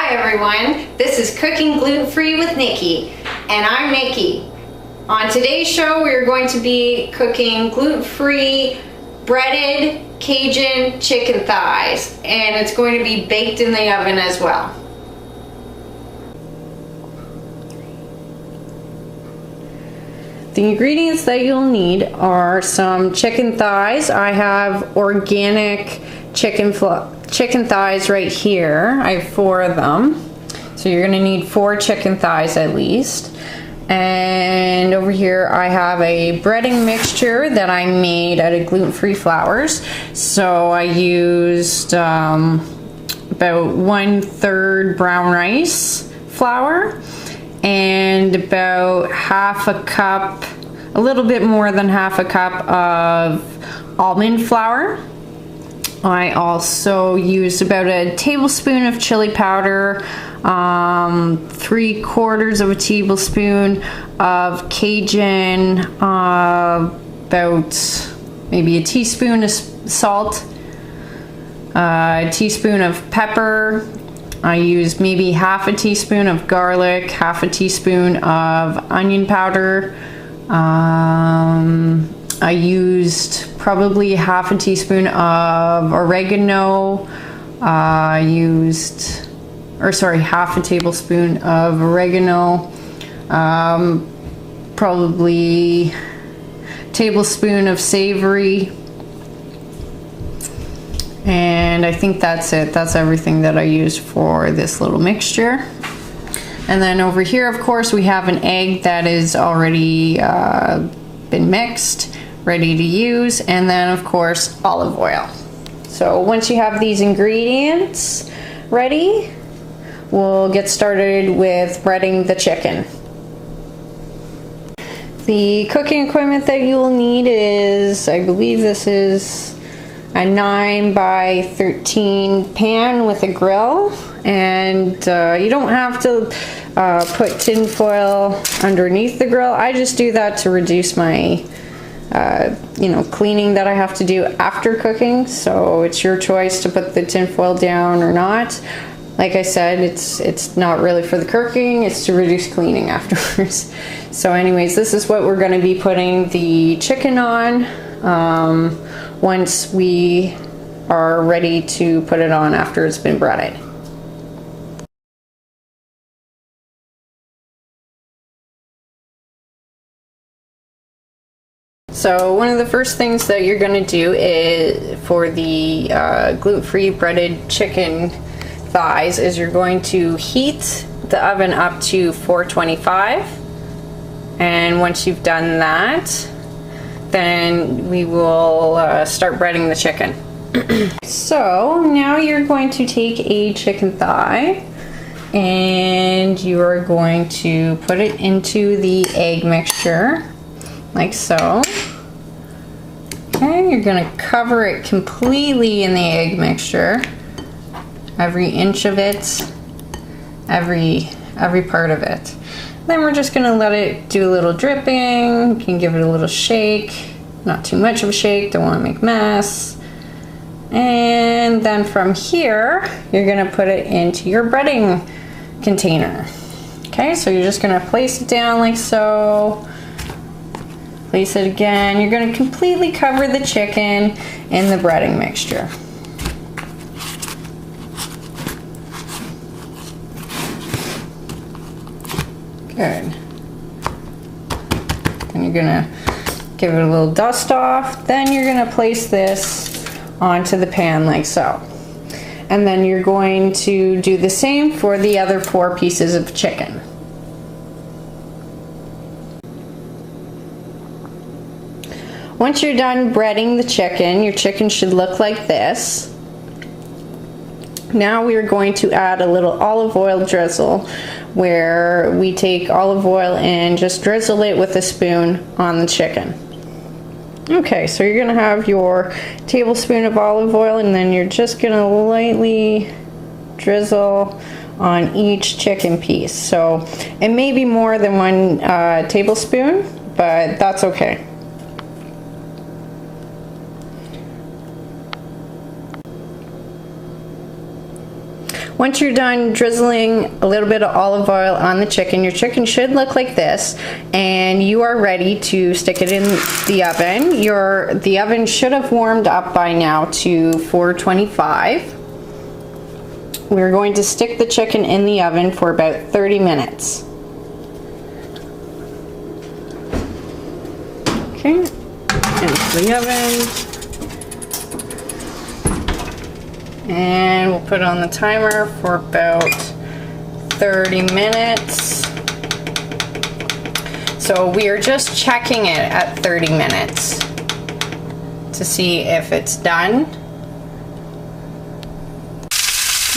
Hi everyone, this is Cooking Gluten-Free with Nikki, and I'm Nikki. On today's show we are going to be cooking gluten-free breaded Cajun chicken thighs, and it's going to be baked in the oven as well. The ingredients that you'll need are some chicken thighs. I have organic chicken thighs right here. I have 4 of them. So you're gonna need 4 chicken thighs at least. And over here I have a breading mixture that I made out of gluten-free flours. So I used about 1/3 brown rice flour and about half a cup, a little bit more than half a cup of almond flour. I also used about a tablespoon of chili powder, 3/4 of a tablespoon of Cajun, about maybe a teaspoon of salt, a teaspoon of pepper. I used maybe half a teaspoon of garlic, half a teaspoon of onion powder. I used probably half a teaspoon of oregano. Half a tablespoon of oregano. Probably a tablespoon of savory. And I think that's it. That's everything that I used for this little mixture. And then over here, of course, we have an egg that is already been mixed, ready to use, and then of course olive oil. So once you have these ingredients ready, we'll get started with breading the chicken. The cooking equipment that you will need is, I believe this is a 9 by 13 pan with a grill, and you don't have to put tin foil underneath the grill. I just do that to reduce my cleaning that I have to do after cooking, so it's your choice to put the tin foil down or not. Like I said, it's not really for the cooking, it's to reduce cleaning afterwards. So anyways, this is what we're going to be putting the chicken on once we are ready to put it on after it's been breaded. So one of the first things that you're going to do is for the gluten-free breaded chicken thighs is you're going to heat the oven up to 425, and once you've done that, then we will start breading the chicken. So now you're going to take a chicken thigh and you are going to put it into the egg mixture like so. Okay, you're going to cover it completely in the egg mixture, every inch of it, every part of it. Then we're just going to let it do a little dripping. You can give it a little shake, not too much of a shake, don't want to make a mess. And then from here, you're going to put it into your breading container. Okay, so you're just going to place it down like so. Place it again. You're going to completely cover the chicken in the breading mixture. Good. And you're going to give it a little dust off. Then you're going to place this onto the pan like so. And then you're going to do the same for the other 4 pieces of chicken. Once you're done breading the chicken, your chicken should look like this. Now we are going to add a little olive oil drizzle, where we take olive oil and just drizzle it with a spoon on the chicken. Okay, so you're going to have your tablespoon of olive oil, and then you're just going to lightly drizzle on each chicken piece. So it may be more than 1 tablespoon, but that's okay. Once you're done drizzling a little bit of olive oil on the chicken, your chicken should look like this, and you are ready to stick it in the oven. The oven should have warmed up by now to 425. We're going to stick the chicken in the oven for about 30 minutes. Okay, into the oven. And we'll put on the timer for about 30 minutes. So we are just checking it at 30 minutes to see if it's done.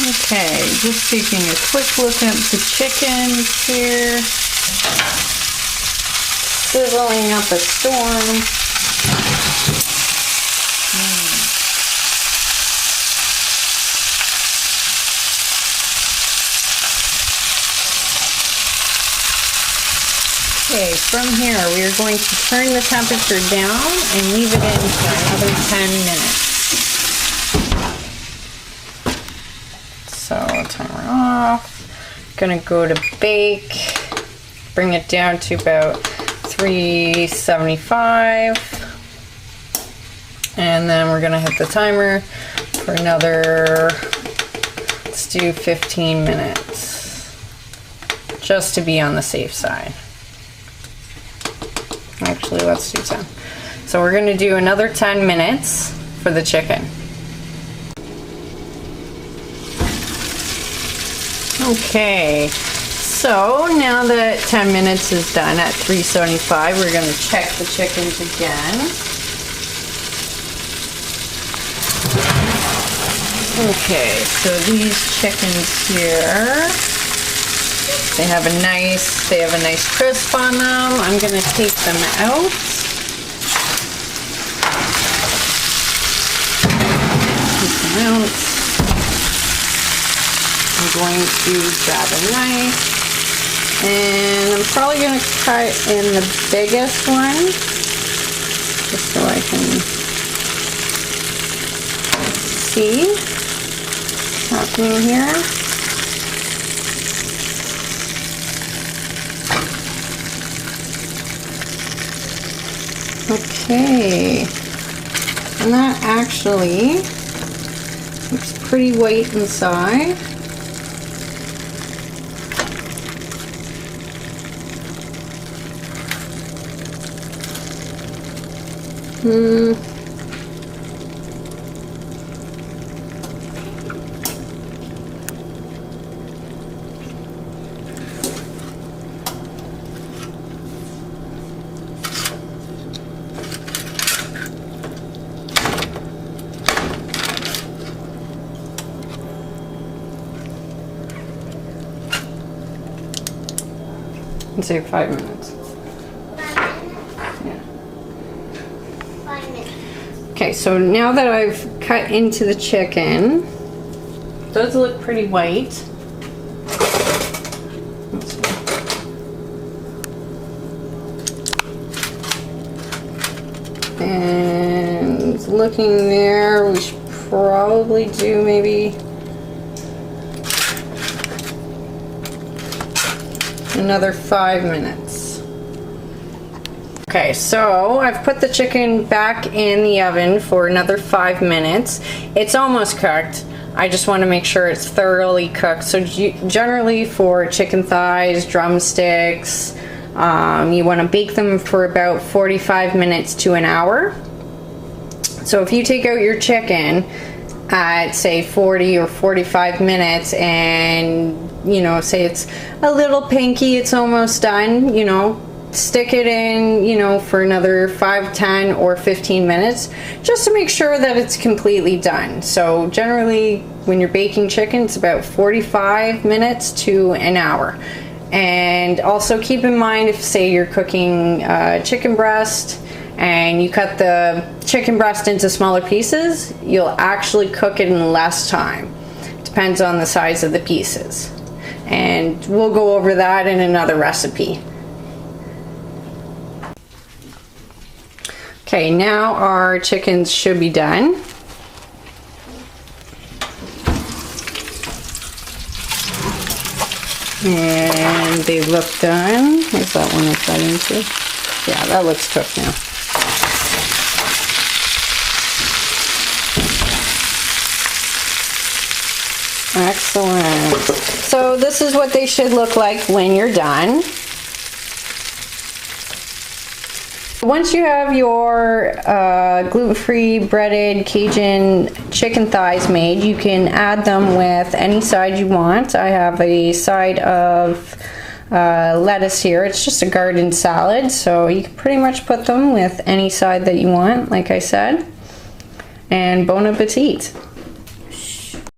Okay, just taking a quick look at the chicken here. Sizzling up a storm. Okay, from here we are going to turn the temperature down and leave it in for another 10 minutes. So timer off. Gonna go to bake. Bring it down to about 375. And then we're gonna hit the timer for another, let's do 15 minutes. Just to be on the safe side. Actually, let's do 10. So we're gonna do another 10 minutes for the chicken. Okay, so now that 10 minutes is done at 375, we're gonna check the chickens again. Okay, so these chickens here, they have a nice crisp on them. I'm gonna take them out. I'm going to grab a knife, and I'm probably gonna cut in the biggest one, just so I can see what's happening here. Okay, and that actually looks pretty white inside. Let's say 5 minutes. 5 minutes? Yeah. 5 minutes. Okay, so now that I've cut into the chicken, it does look pretty white. And looking there, we should probably do maybe another 5 minutes. Okay, so I've put the chicken back in the oven for another 5 minutes. It's almost cooked. I just want to make sure it's thoroughly cooked. So generally for chicken thighs, drumsticks, you want to bake them for about 45 minutes to an hour. So if you take out your chicken at say 40 or 45 minutes and you know, say it's a little pinky, it's almost done, you know, stick it in, you know, for another 5, 10, or 15 minutes just to make sure that it's completely done. So generally when you're baking chicken, it's about 45 minutes to an hour. And also keep in mind, if say you're cooking chicken breast and you cut the chicken breast into smaller pieces, you'll actually cook it in less time. Depends on the size of the pieces. And we'll go over that in another recipe. Okay, now our chickens should be done. And they look done. Where's that one I cut into? Yeah, that looks cooked now. Excellent. So this is what they should look like when you're done. Once you have your gluten-free breaded Cajun chicken thighs made, you can add them with any side you want. I have a side of lettuce here. It's just a garden salad, so you can pretty much put them with any side that you want, like I said. And bon appetit.